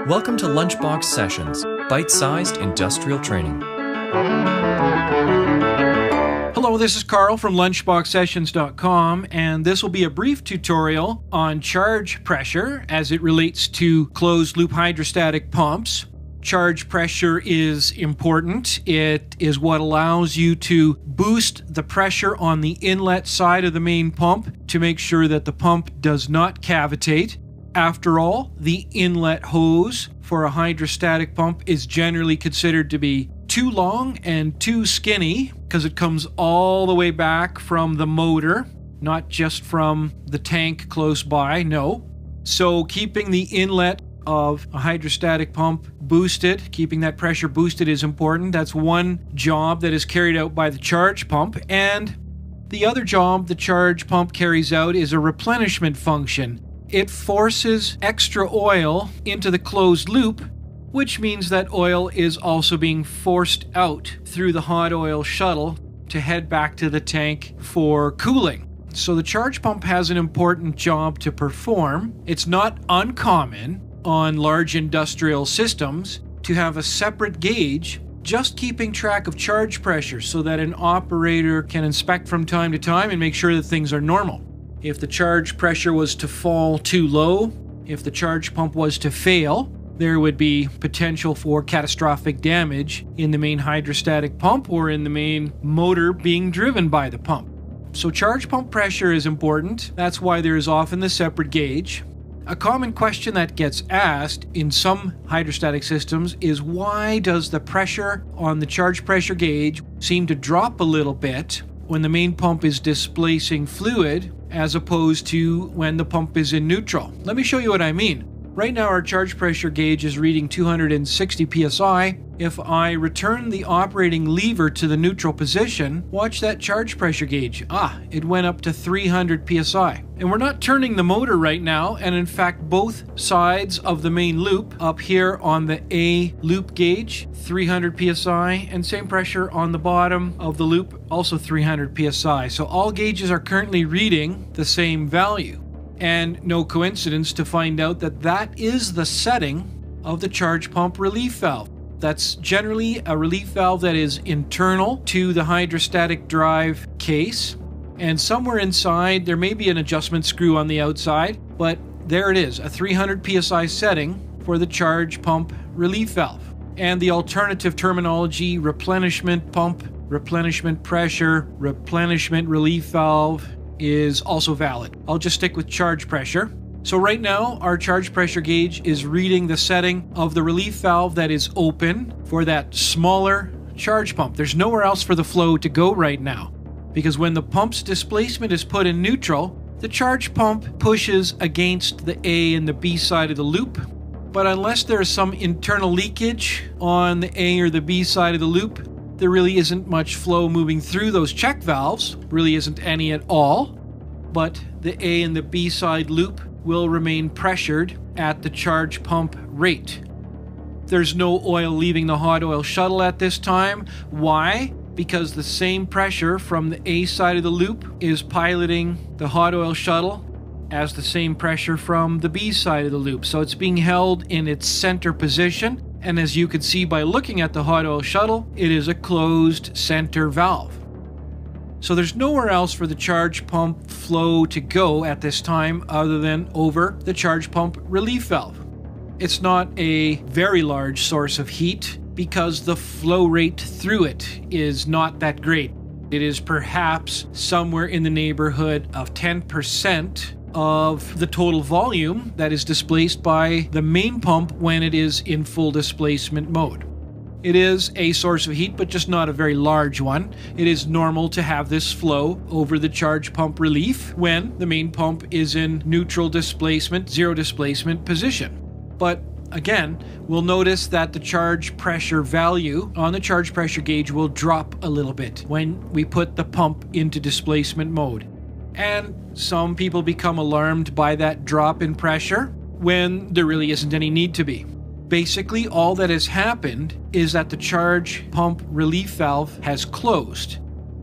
Welcome to Lunchbox Sessions, bite-sized industrial training. Hello, this is Carl from lunchboxsessions.com, and this will be a brief tutorial on charge pressure as it relates to closed-loop hydrostatic pumps. Charge pressure is important. It is what allows you to boost the pressure on the inlet side of the main pump to make sure that the pump does not cavitate. After all, the inlet hose for a hydrostatic pump is generally considered to be too long and too skinny because it comes all the way back from the motor, not just from the tank close by, no. So keeping the inlet of a hydrostatic pump boosted, keeping that pressure boosted is important. That's one job that is carried out by the charge pump. And the other job the charge pump carries out is a replenishment function. It forces extra oil into the closed loop, which means that oil is also being forced out through the hot oil shuttle to head back to the tank for cooling. So the charge pump has an important job to perform. It's not uncommon on large industrial systems to have a separate gauge just keeping track of charge pressure so that an operator can inspect from time to time and make sure that things are normal. If the charge pressure was to fall too low, if the charge pump was to fail, there would be potential for catastrophic damage in the main hydrostatic pump or in the main motor being driven by the pump. So charge pump pressure is important. That's why there is often the separate gauge. A common question that gets asked in some hydrostatic systems is why does the pressure on the charge pressure gauge seem to drop a little bit when the main pump is displacing fluid as opposed to when the pump is in neutral? Let me show you what I mean. Right now our charge pressure gauge is reading 260 psi. If I return the operating lever to the neutral position, watch that charge pressure gauge. It went up to 300 psi. And we're not turning the motor right now, and in fact both sides of the main loop up here on the A loop gauge, 300 psi, and same pressure on the bottom of the loop, also 300 psi. So all gauges are currently reading the same value. And no coincidence to find out that that is the setting of the charge pump relief valve. That's generally a relief valve that is internal to the hydrostatic drive case. And somewhere inside, there may be an adjustment screw on the outside, but there it is, a 300 psi setting for the charge pump relief valve. And the alternative terminology, replenishment pump, replenishment pressure, replenishment relief valve, is also valid. I'll just stick with charge pressure. So right now, our charge pressure gauge is reading the setting of the relief valve that is open for that smaller charge pump. There's nowhere else for the flow to go right now, because when the pump's displacement is put in neutral, the charge pump pushes against the A and the B side of the loop. But unless there's some internal leakage on the A or the B side of the loop, there really isn't much flow moving through those check valves, really isn't any at all, but the A and the B side loop will remain pressured at the charge pump rate. There's no oil leaving the hot oil shuttle at this time. Why? Because the same pressure from the A side of the loop is piloting the hot oil shuttle as the same pressure from the B side of the loop. So it's being held in its center position. And as you can see by looking at the hot oil shuttle, it is a closed center valve. So there's nowhere else for the charge pump flow to go at this time other than over the charge pump relief valve. It's not a very large source of heat because the flow rate through it is not that great. It is perhaps somewhere in the neighborhood of 10% of the total volume that is displaced by the main pump when it is in full displacement mode. It is a source of heat, but just not a very large one. It is normal to have this flow over the charge pump relief when the main pump is in neutral displacement, zero displacement position. But again, we'll notice that the charge pressure value on the charge pressure gauge will drop a little bit when we put the pump into displacement mode. And some people become alarmed by that drop in pressure when there really isn't any need to be. Basically, all that has happened is that the charge pump relief valve has closed.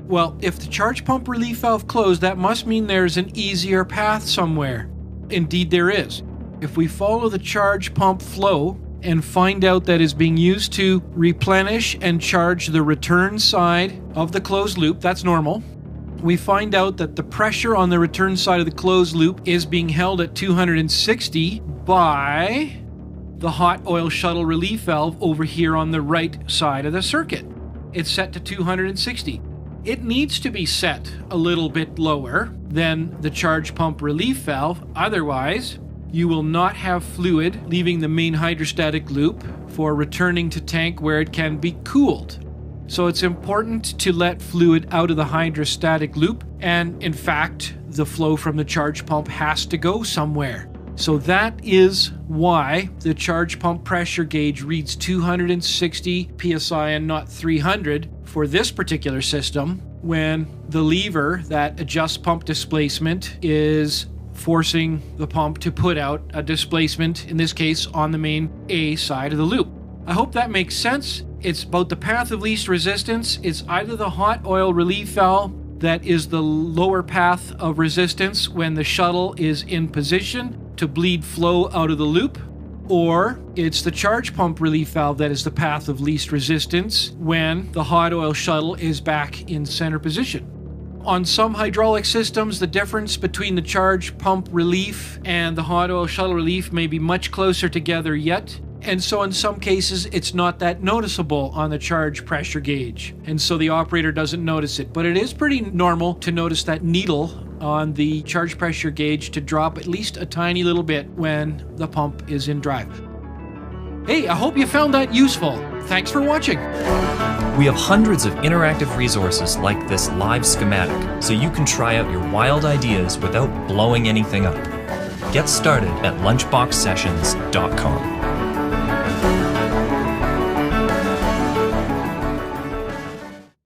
Well, if the charge pump relief valve closed, that must mean there's an easier path somewhere. Indeed, there is. If we follow the charge pump flow and find out that is being used to replenish and charge the return side of the closed loop. That's normal. We find out that the pressure on the return side of the closed loop is being held at 260 by the hot oil shuttle relief valve over here on the right side of the circuit. It's set to 260. It needs to be set a little bit lower than the charge pump relief valve, otherwise you will not have fluid leaving the main hydrostatic loop for returning to tank where it can be cooled. So it's important to let fluid out of the hydrostatic loop, and in fact, the flow from the charge pump has to go somewhere. So that is why the charge pump pressure gauge reads 260 psi and not 300 for this particular system, when the lever that adjusts pump displacement is forcing the pump to put out a displacement, in this case on the main A side of the loop. I hope that makes sense. It's about the path of least resistance. It's either the hot oil relief valve that is the lower path of resistance when the shuttle is in position to bleed flow out of the loop, or it's the charge pump relief valve that is the path of least resistance when the hot oil shuttle is back in center position. On some hydraulic systems, the difference between the charge pump relief and the hot oil shuttle relief may be much closer together yet. And so in some cases, it's not that noticeable on the charge pressure gauge. And so the operator doesn't notice it. But it is pretty normal to notice that needle on the charge pressure gauge to drop at least a tiny little bit when the pump is in drive. Hey, I hope you found that useful. Thanks for watching. We have hundreds of interactive resources like this live schematic, so you can try out your wild ideas without blowing anything up. Get started at lunchboxsessions.com.